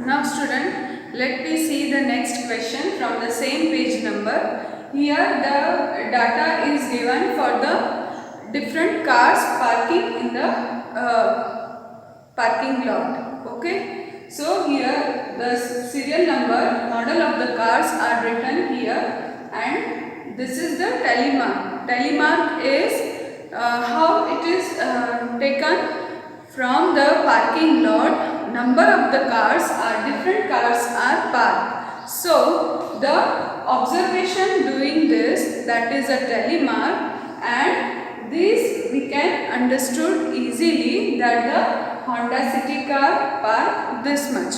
Now student, let me see the next question from the same page number. Here the data is given for the different cars parking in the parking lot. Okay. So here the serial number, model of the cars are written here, and this is the telemark. Telemark is how it is taken from the parking lot. Number of the cars are different cars are parked. So the observation doing this, that is a telemark, and this we can understood easily that the Honda City car parked this much.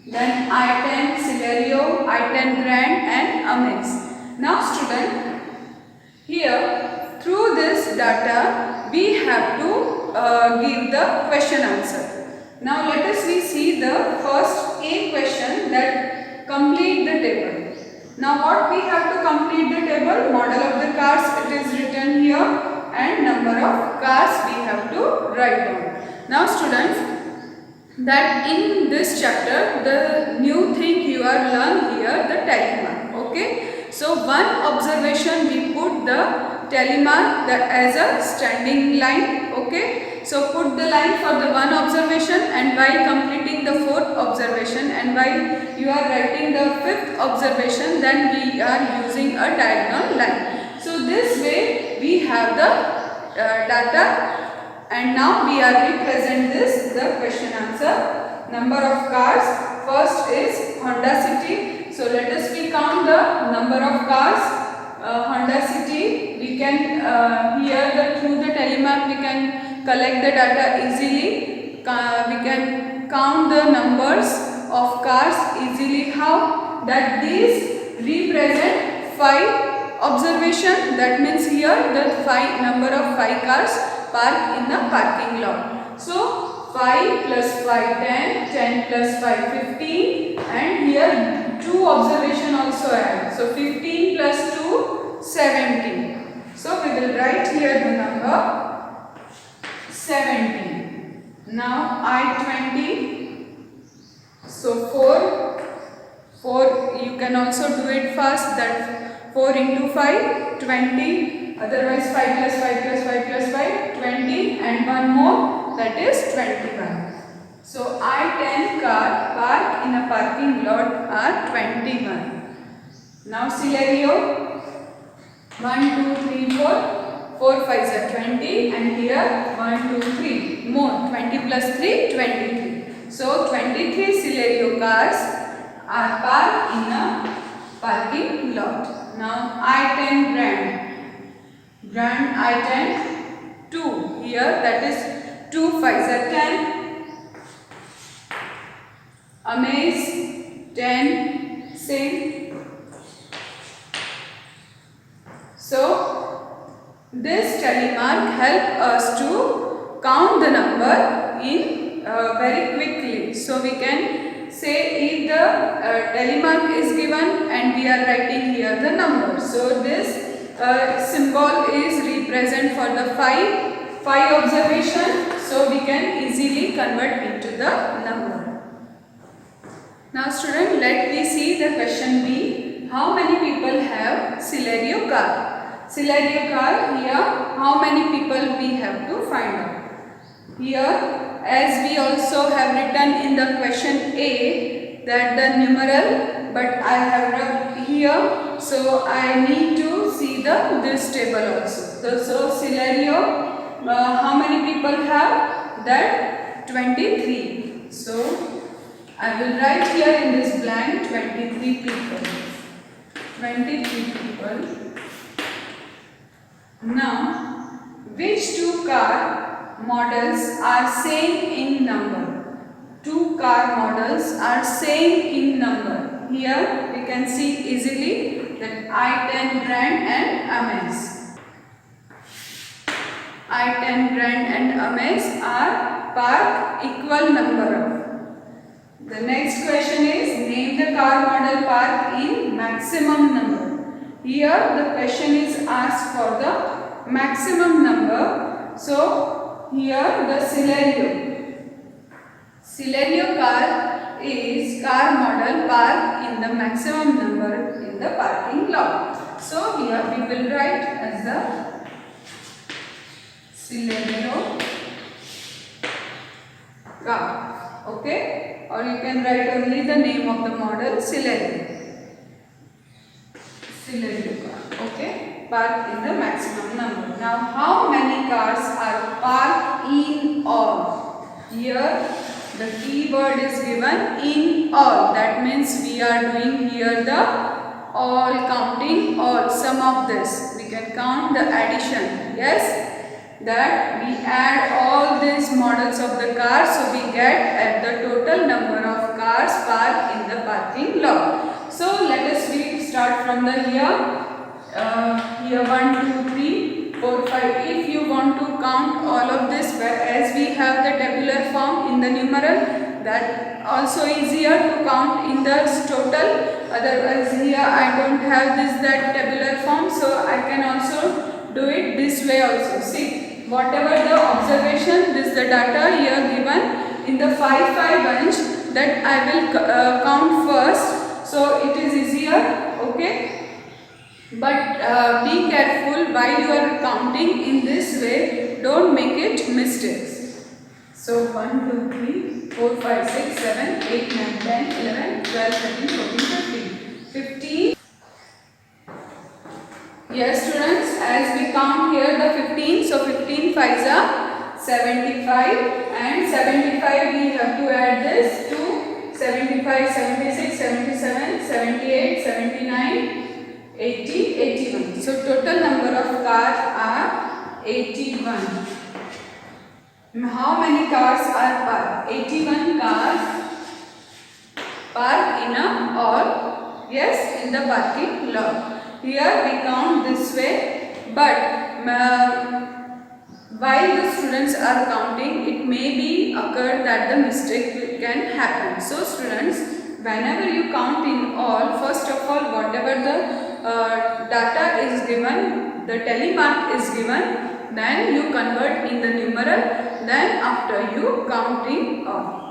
Then I-10 Celerio, I-10 Grand and Amaze. Now student, here through this data we have to give the question answer. Now let us see the first A question, that complete the table. Now what we have to complete the table? Model of the cars, it is written here, and number of cars we have to write down. Now students, that in this chapter the new thing you are learn here, the telemark. Okay. So one observation we put the telemark as a standing line. Okay. So put the line for the one observation, and while completing the fourth observation and while you are writing the fifth observation, then we are using a diagonal line. So this way we have the data, and now we are represent this the question answer. Number of cars, first is Honda City. So let us count the number of cars. Honda City, we can here through the telemark we can collect the data easily. We can count the numbers of cars easily. How? That these represent 5 observation. That means here the number of 5 cars parked in the parking lot. So 5 plus 5 10, 10 plus 5 15, and here 2 observation also add. So 15 plus 2 17. So we will write here the number 17. Now I-20. So 4 you can also do it fast, that 4 into 5 20, otherwise 5 plus 5 plus 5 plus 5 20, and one more, that is 21. So I-10 car parked in a parking lot are 21. Now Celerio, 1 2 3 4, 4 5s are 20, and here 1 2 3 more, 20 plus 3 23. So 23 Celerio cars are parked in a parking lot. Now I-10 Grand I-10 2, here that is 2 5s are 10. Amaze 10, same. So this telemark help us to count the number in very quickly. So we can say if the telemark is given and we are writing here the number. So this symbol is represent for the 5 observation. So we can easily convert into the number. Now student, let me see the question B. How many people have Celerio car? Celerio car, here how many people we have to find out. Here, as we also have written in the question A, that the numeral, but I have rubbed here, so I need to see this table also. So Celerio, how many people have? That 23. So I will write here in this blank 23 people. 23 people. Now, which 2 car models are same in number? 2 car models are same in number. Here we can see easily that I-10 Grand and Amaze. I-10 Grand and Amaze are parked equal number of. The next question is, name the car model parked in maximum number. Here the question is asked for the maximum number. So here the Celerio car is car model parked in the maximum number in the parking lot. So here we will write as the Celerio car. Okay, or you can write only the name of the model Celerio. Celerio car. Okay, parked in the maximum number. Now, how many cars are parked in all? Here the keyword is given in all. That means we are doing here the all, counting all, sum of this. We can count the addition. Yes, that we add all these models of the cars, so we get at the total number of cars parked in the parking lot. So let us read. Start from the here. Here 1, 2, 3, 4, 5. If you want to count all of this, as we have the tabular form in the numeral, that also easier to count in the total. Otherwise here I don't have that tabular form, so I can also do it this way also. See, whatever the observation, this the data here given in the 5 bunch, that I will count first, so it is easier. Okay, but be careful while you are counting in this way, don't make it mistakes. So 1, 2, 3, 4, 5, 6, 7, 8, 9, 10, 11, 12, 13, 14, 15. 15. Yes students, as we count here the 15, so 15 5s are 75, and 75 we have to add this to 75, 76, 77, 78, 79, 80, 81. So total number of cars are 81. How many cars are parked? 81 cars parked in a or yes, in the parking lot. Here we count this way, but while the students are counting, it may be occurred that the mistake can happen. So students, whenever you count in all, first of all, whatever the data is given, the tally mark is given, then you convert in the numeral, then after you count in all.